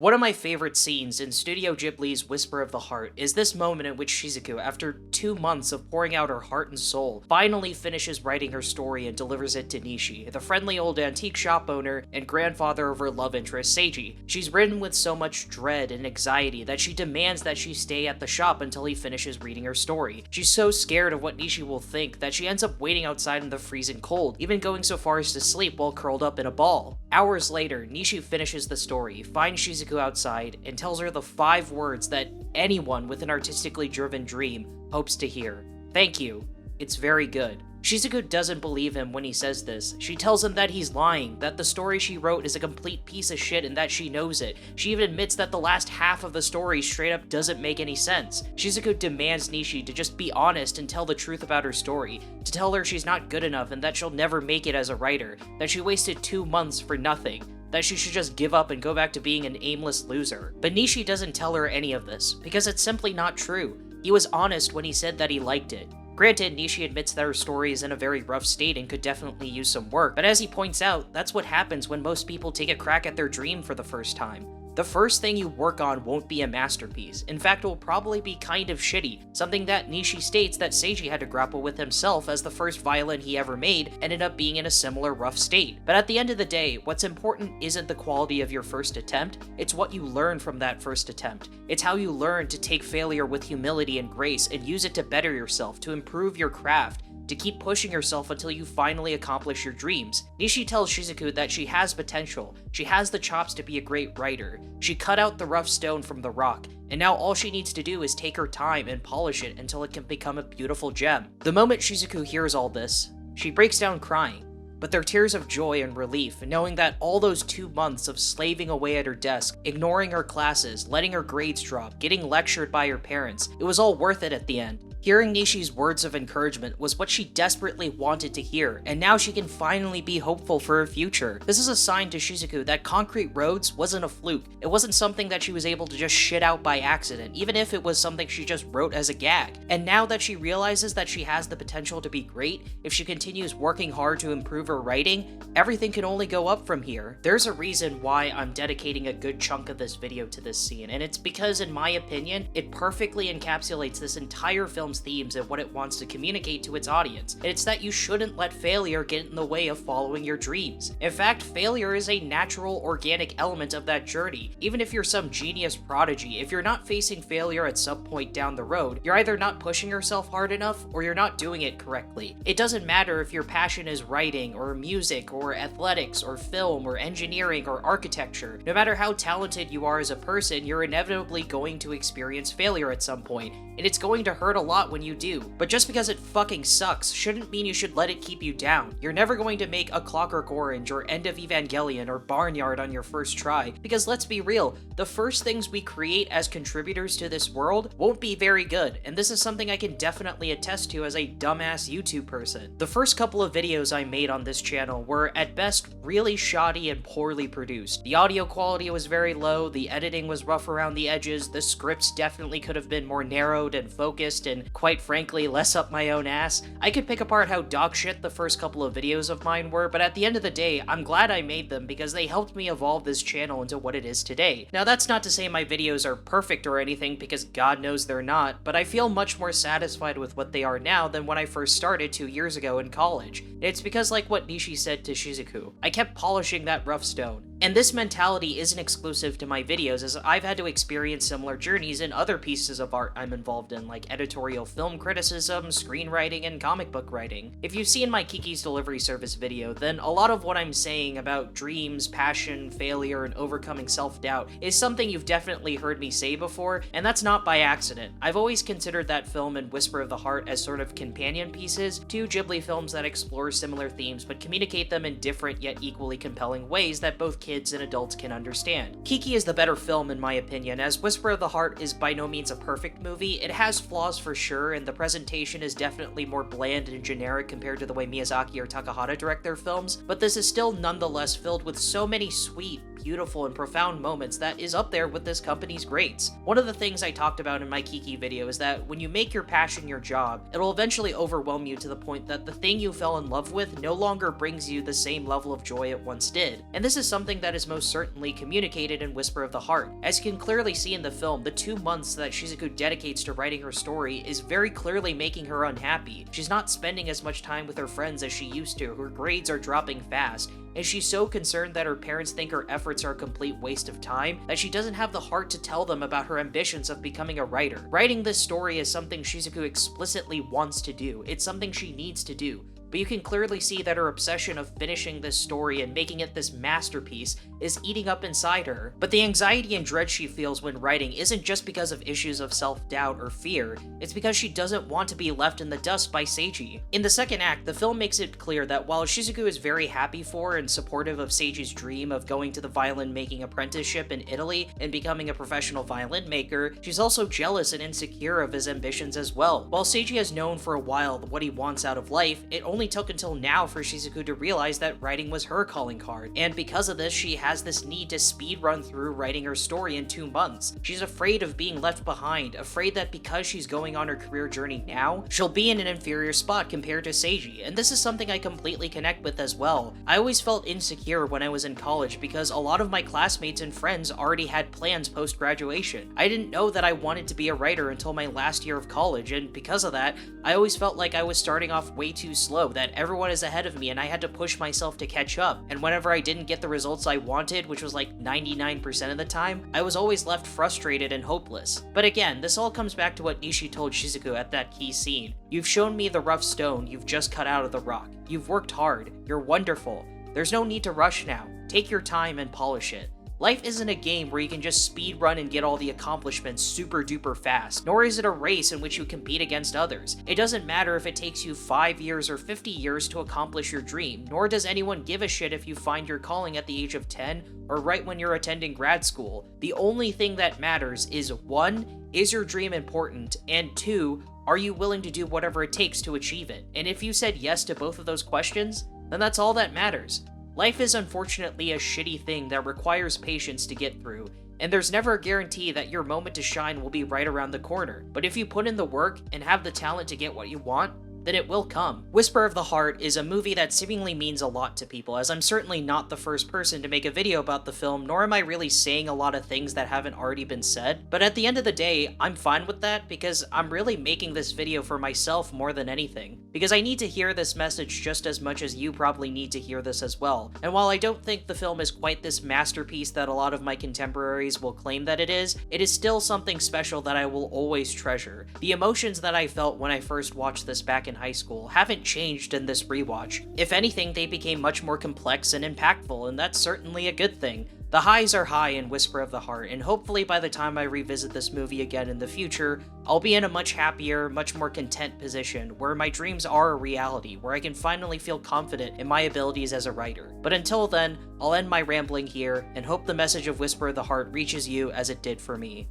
One of my favorite scenes in Studio Ghibli's Whisper of the Heart is this moment in which Shizuku, after 2 months of pouring out her heart and soul, finally finishes writing her story and delivers it to Nishi, the friendly old antique shop owner and grandfather of her love interest, Seiji. She's written with so much dread and anxiety that she demands that she stay at the shop until he finishes reading her story. She's so scared of what Nishi will think that she ends up waiting outside in the freezing cold, even going so far as to sleep while curled up in a ball. Hours later, Nishi finishes the story, finds Shizuku outside, and tells her the 5 words that anyone with an artistically driven dream hopes to hear. Thank you. It's very good. Shizuku doesn't believe him when he says this. She tells him that he's lying, that the story she wrote is a complete piece of shit and that she knows it. She even admits that the last half of the story straight up doesn't make any sense. Shizuku demands Nishi to just be honest and tell the truth about her story, to tell her she's not good enough and that she'll never make it as a writer, that she wasted 2 months for nothing, that she should just give up and go back to being an aimless loser. But Nishi doesn't tell her any of this, because it's simply not true. He was honest when he said that he liked it. Granted, Nishi admits that her story is in a very rough state and could definitely use some work, but as he points out, that's what happens when most people take a crack at their dream for the first time. The first thing you work on won't be a masterpiece. In fact, it will probably be kind of shitty, something that Nishi states that Seiji had to grapple with himself, as the first violin he ever made ended up being in a similar rough state. But at the end of the day, what's important isn't the quality of your first attempt, it's what you learn from that first attempt. It's how you learn to take failure with humility and grace and use it to better yourself, to improve your craft, to keep pushing yourself until you finally accomplish your dreams. Nishi tells Shizuku that she has potential, she has the chops to be a great writer. She cut out the rough stone from the rock, and now all she needs to do is take her time and polish it until it can become a beautiful gem. The moment Shizuku hears all this, she breaks down crying, but they're tears of joy and relief, knowing that all those 2 months of slaving away at her desk, ignoring her classes, letting her grades drop, getting lectured by her parents, it was all worth it at the end. Hearing Nishi's words of encouragement was what she desperately wanted to hear, and now she can finally be hopeful for her future. This is a sign to Shizuku that Concrete Roads wasn't a fluke. It wasn't something that she was able to just shit out by accident, even if it was something she just wrote as a gag. And now that she realizes that she has the potential to be great, if she continues working hard to improve her writing, everything can only go up from here. There's a reason why I'm dedicating a good chunk of this video to this scene, and it's because, in my opinion, it perfectly encapsulates this entire film's themes and what it wants to communicate to its audience. And it's that you shouldn't let failure get in the way of following your dreams. In fact, failure is a natural, organic element of that journey. Even if you're some genius prodigy, if you're not facing failure at some point down the road, you're either not pushing yourself hard enough or you're not doing it correctly. It doesn't matter if your passion is writing or music or athletics or film or engineering or architecture. No matter how talented you are as a person, you're inevitably going to experience failure at some point, and it's going to hurt a lot when you do. But just because it fucking sucks shouldn't mean you should let it keep you down. You're never going to make A Clockwork Orange or End of Evangelion or Barnyard on your first try, because let's be real, the first things we create as contributors to this world won't be very good, and this is something I can definitely attest to as a dumbass YouTube person. The first couple of videos I made on this channel were at best really shoddy and poorly produced. The audio quality was very low, the editing was rough around the edges, the scripts definitely could have been more narrowed and focused, and quite frankly, less up my own ass. I could pick apart how dog shit the first couple of videos of mine were, but at the end of the day, I'm glad I made them because they helped me evolve this channel into what it is today. Now, that's not to say my videos are perfect or anything, because God knows they're not, but I feel much more satisfied with what they are now than when I first started 2 years ago in college. And it's because, like what Nishi said to Shizuku, I kept polishing that rough stone. And this mentality isn't exclusive to my videos, as I've had to experience similar journeys in other pieces of art I'm involved in, like editorial film criticism, screenwriting, and comic book writing. If you've seen my Kiki's Delivery Service video, then a lot of what I'm saying about dreams, passion, failure, and overcoming self-doubt is something you've definitely heard me say before, and that's not by accident. I've always considered that film and Whisper of the Heart as sort of companion pieces to Ghibli films that explore similar themes but communicate them in different yet equally compelling ways that both kids and adults can understand. Kiki is the better film in my opinion, as Whisper of the Heart is by no means a perfect movie. It has flaws for sure, and the presentation is definitely more bland and generic compared to the way Miyazaki or Takahata direct their films, but this is still nonetheless filled with so many sweet, beautiful and profound moments that is up there with this company's greats. One of the things I talked about in my Kiki video is that when you make your passion your job, it'll eventually overwhelm you to the point that the thing you fell in love with no longer brings you the same level of joy it once did. And this is something that is most certainly communicated in Whisper of the Heart. As you can clearly see in the film, the 2 months that Shizuku dedicates to writing her story is very clearly making her unhappy. She's not spending as much time with her friends as she used to, her grades are dropping fast, and she's so concerned that her parents think her efforts are a complete waste of time that she doesn't have the heart to tell them about her ambitions of becoming a writer. Writing this story is something Shizuku explicitly wants to do. It's something she needs to do. But you can clearly see that her obsession of finishing this story and making it this masterpiece is eating up inside her. But the anxiety and dread she feels when writing isn't just because of issues of self-doubt or fear, it's because she doesn't want to be left in the dust by Seiji. In the second act, the film makes it clear that while Shizuku is very happy for and supportive of Seiji's dream of going to the violin-making apprenticeship in Italy and becoming a professional violin maker, she's also jealous and insecure of his ambitions as well. While Seiji has known for a while what he wants out of life, it only took until now for Shizuku to realize that writing was her calling card, and because of this, she has this need to speed run through writing her story in 2 months. She's afraid of being left behind, afraid that because she's going on her career journey now, she'll be in an inferior spot compared to Seiji, and this is something I completely connect with as well. I always felt insecure when I was in college because a lot of my classmates and friends already had plans post-graduation. I didn't know that I wanted to be a writer until my last year of college, and because of that, I always felt like I was starting off way too slow, that everyone is ahead of me and I had to push myself to catch up. And whenever I didn't get the results I wanted, which was like 99% of the time, I was always left frustrated and hopeless. But again, this all comes back to what Nishi told Shizuku at that key scene. You've shown me the rough stone you've just cut out of the rock. You've worked hard. You're wonderful. There's no need to rush now. Take your time and polish it. Life isn't a game where you can just speed run and get all the accomplishments super duper fast, nor is it a race in which you compete against others. It doesn't matter if it takes you 5 years or 50 years to accomplish your dream, nor does anyone give a shit if you find your calling at the age of 10 or right when you're attending grad school. The only thing that matters is 1, is your dream important, and 2, are you willing to do whatever it takes to achieve it? And if you said yes to both of those questions, then that's all that matters. Life is unfortunately a shitty thing that requires patience to get through, and there's never a guarantee that your moment to shine will be right around the corner. But if you put in the work and have the talent to get what you want, then it will come. Whisper of the Heart is a movie that seemingly means a lot to people, as I'm certainly not the first person to make a video about the film, nor am I really saying a lot of things that haven't already been said. But at the end of the day, I'm fine with that because I'm really making this video for myself more than anything. Because I need to hear this message just as much as you probably need to hear this as well. And while I don't think the film is quite this masterpiece that a lot of my contemporaries will claim that it is still something special that I will always treasure. The emotions that I felt when I first watched this back in high school haven't changed in this rewatch. If anything, they became much more complex and impactful, and that's certainly a good thing. The highs are high in Whisper of the Heart, and hopefully by the time I revisit this movie again in the future, I'll be in a much happier, much more content position, where my dreams are a reality, where I can finally feel confident in my abilities as a writer. But until then, I'll end my rambling here, and hope the message of Whisper of the Heart reaches you as it did for me.